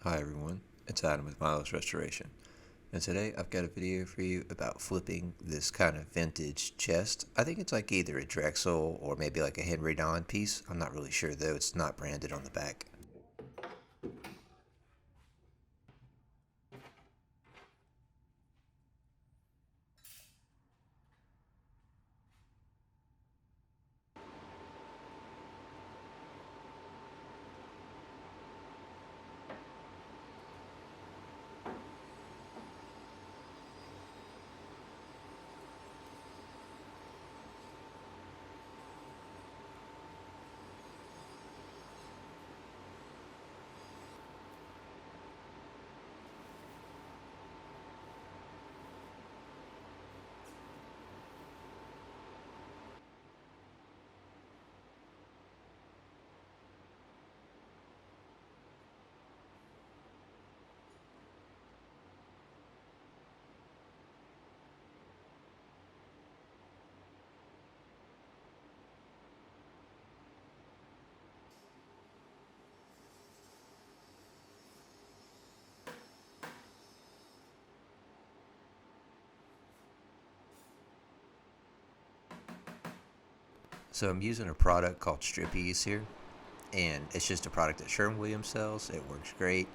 Hi everyone, it's Adam with Milo's Restoration, and today I've got a video for you about flipping this kind of vintage chest. I think it's like either a Drexel or maybe like a Henry Don piece. I'm not really sure though, it's not branded on the back. So I'm using a product called Strip Ease here, and it's just a product that Sherwin-Williams sells. It works great,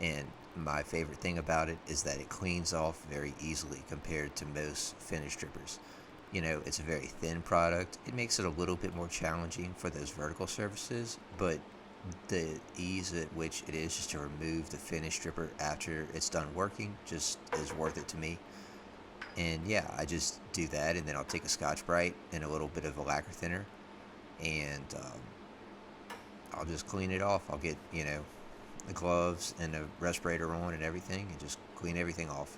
and my favorite thing about it is that it cleans off very easily compared to most finish strippers. It's a very thin product. It makes it a little bit more challenging for those vertical surfaces, but the ease at which it is just to remove the finish stripper after it's done working just is worth it to me. And yeah, I just do that, and then I'll take a Scotch Brite and a little bit of a lacquer thinner, and I'll just clean it off. I'll get the gloves and the respirator on and everything, and just clean everything off.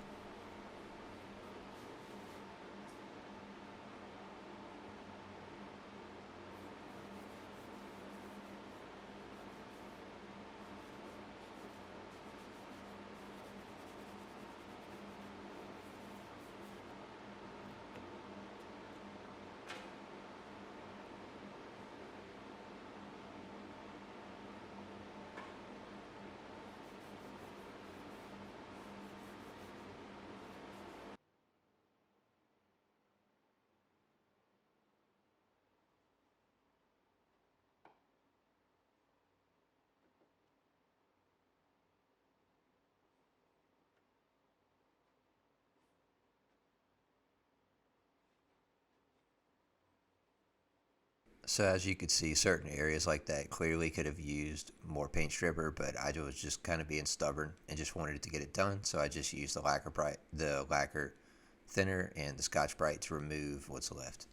So as you could see, certain areas like that clearly could have used more paint stripper, but I was just kind of being stubborn and just wanted to get it done. So I just used the lacquer thinner, and the Scotch Brite to remove what's left.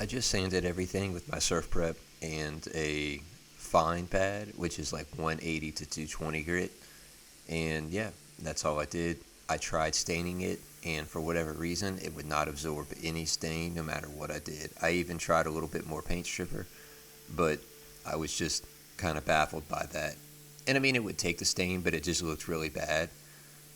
I just sanded everything with my surf prep and a fine pad, which is like 180 to 220 grit. And yeah, that's all I did. I tried staining it, and for whatever reason, it would not absorb any stain no matter what I did. I even tried a little bit more paint stripper, but I was just kind of baffled by that. And I mean, it would take the stain, but it just looked really bad.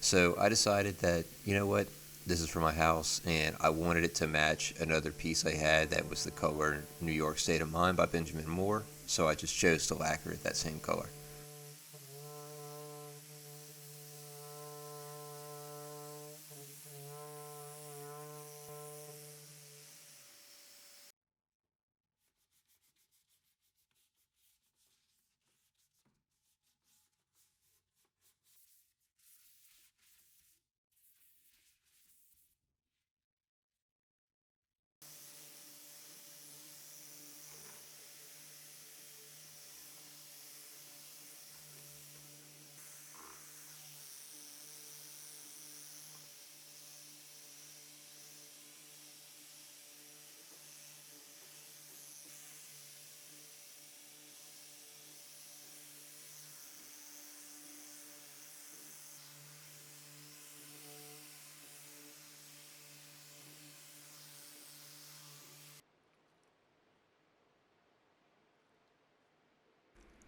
So I decided that, you know what, this is for my house, and I wanted it to match another piece I had that was the color New York State of Mind by Benjamin Moore. So I just chose to lacquer it that same color.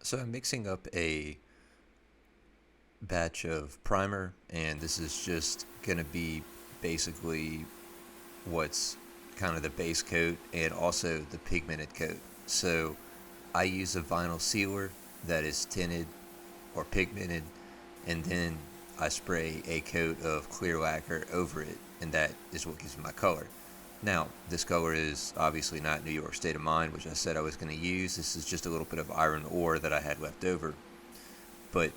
So I'm mixing up a batch of primer, and this is just going to be basically what's kind of the base coat and also the pigmented coat. So I use a vinyl sealer that is tinted or pigmented, and then I spray a coat of clear lacquer over it, and that is what gives me my color. Now, this color is obviously not New York State of Mind, which I said I was going to use. This is just a little bit of iron ore that I had left over, but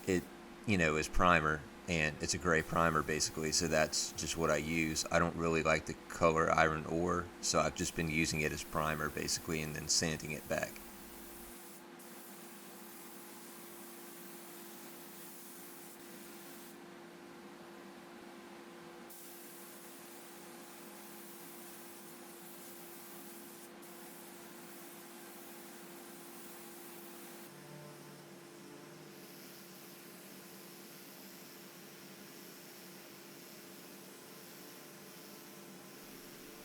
it, is primer, and it's a gray primer basically, so that's just what I use. I don't really like the color iron ore, so I've just been using it as primer basically and then sanding it back.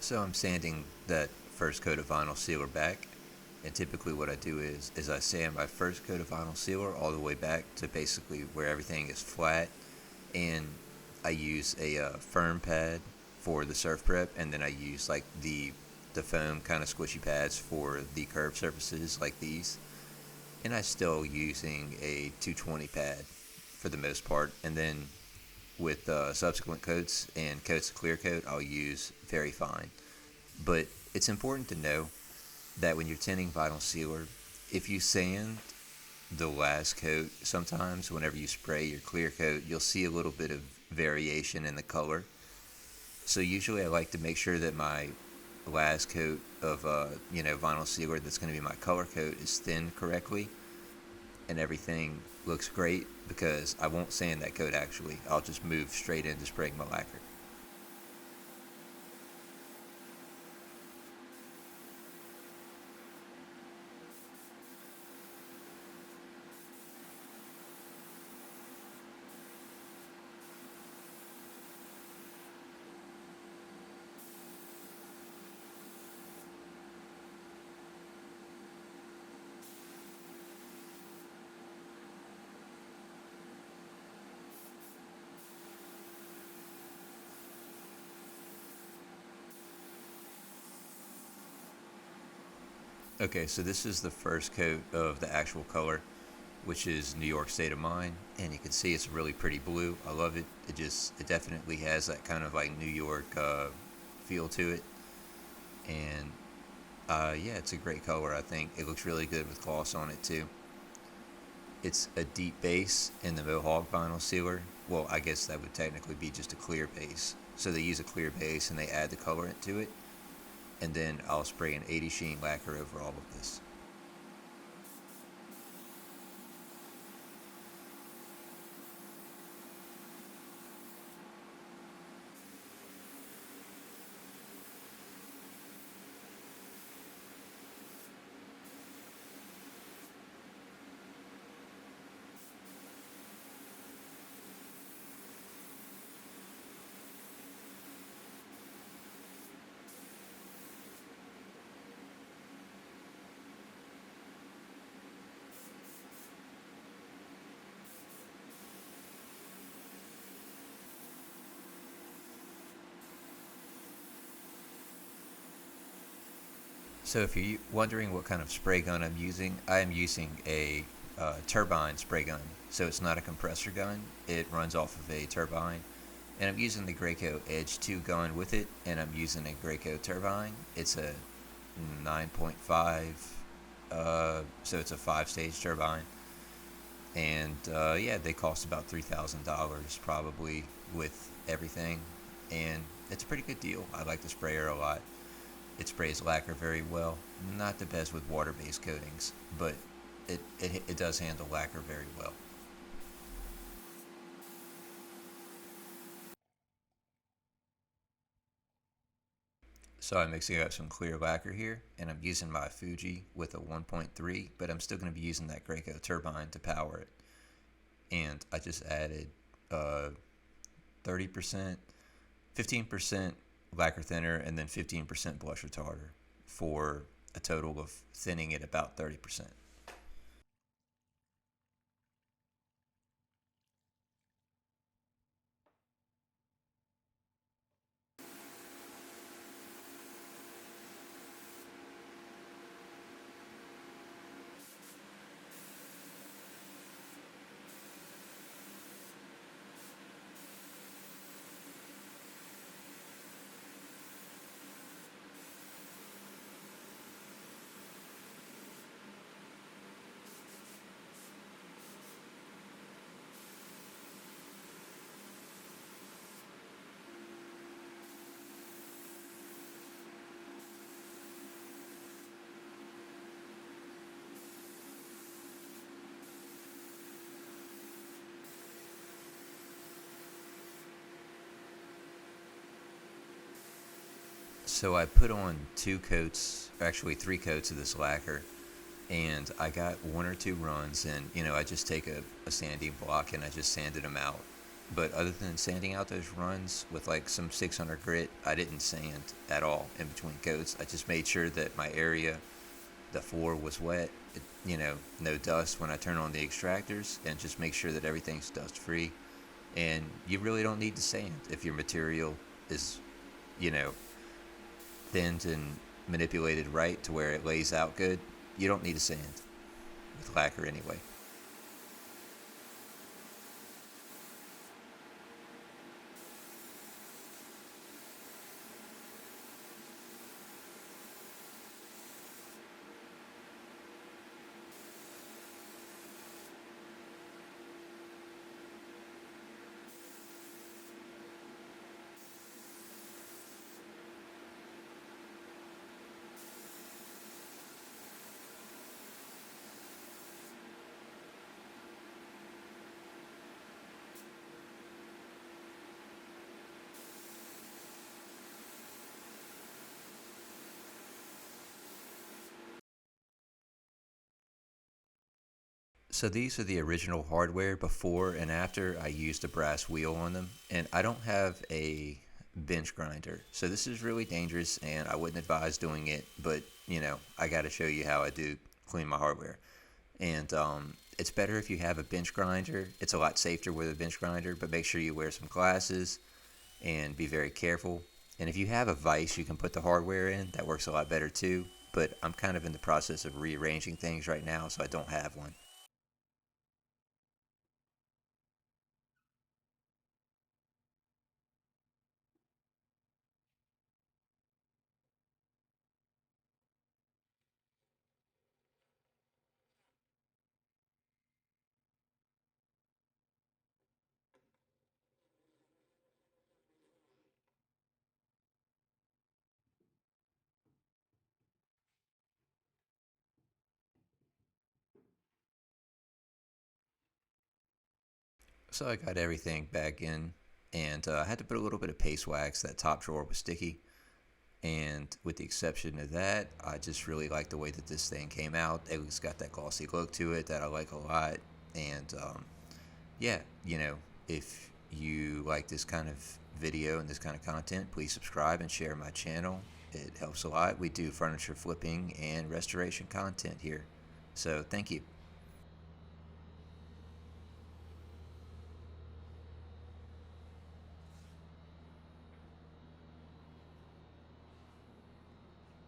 So I'm sanding that first coat of vinyl sealer back, and typically what I do is I sand my first coat of vinyl sealer all the way back to basically where everything is flat, and I use a firm pad for the surf prep, and then I use like the foam kind of squishy pads for the curved surfaces like these, and I still using a 220 pad for the most part, and then with subsequent coats and coats of clear coat, I'll use very fine. But it's important to know that when you're tinting vinyl sealer, if you sand the last coat, sometimes whenever you spray your clear coat, you'll see a little bit of variation in the color. So usually I like to make sure that my last coat of vinyl sealer that's going to be my color coat is thinned correctly and everything looks great, because I won't sand that coat actually. I'll just move straight into spraying my lacquer. Okay, so this is the first coat of the actual color, which is New York State of Mind, and you can see it's really pretty blue. I love it. It definitely has that kind of like New York feel to it, and yeah, it's a great color. I think it looks really good with gloss on it too. It's a deep base in the Mohawk vinyl sealer. Well, I guess that would technically be just a clear base. So they use a clear base and they add the colorant to it, and then I'll spray an 80 sheen lacquer over all of this. So if you're wondering what kind of spray gun I'm using, I am using a turbine spray gun. So it's not a compressor gun. It runs off of a turbine. And I'm using the Graco Edge 2 gun with it, and I'm using a Graco turbine. It's a 9.5, so it's a 5 stage turbine. And yeah, they cost about $3,000 probably with everything. And it's a pretty good deal. I like the sprayer a lot. It sprays lacquer very well. Not the best with water-based coatings, but it does handle lacquer very well. So I'm mixing up some clear lacquer here, and I'm using my Fuji with a 1.3, but I'm still going to be using that Graco turbine to power it. And I just added 30%, 15% lacquer thinner, and then 15% blush retarder for a total of thinning it about 30%. So I put on 2 coats, actually 3 coats of this lacquer, and I got 1 or 2 runs, and I just take a sanding block and I just sanded them out. But other than sanding out those runs with like some 600 grit, I didn't sand at all in between coats. I just made sure that my area, the floor was wet, no dust when I turn on the extractors, and just make sure that everything's dust free. And you really don't need to sand if your material is, you know, thinned and manipulated right to where it lays out good. You don't need to sand with lacquer anyway. So these are the original hardware before and after I used a brass wheel on them, and I don't have a bench grinder. So this is really dangerous and I wouldn't advise doing it, but I got to show you how I do clean my hardware. And it's better if you have a bench grinder. It's a lot safer with a bench grinder, but make sure you wear some glasses and be very careful. And if you have a vise you can put the hardware in, that works a lot better too. But I'm kind of in the process of rearranging things right now, so I don't have one. So I got everything back in, and I had to put a little bit of paste wax. That top drawer was sticky, and with the exception of that, I just really like the way that this thing came out. It's got that glossy look to it that I like a lot, and yeah, if you like this kind of video and this kind of content, please subscribe and share my channel. It helps a lot. We do furniture flipping and restoration content here. So thank you.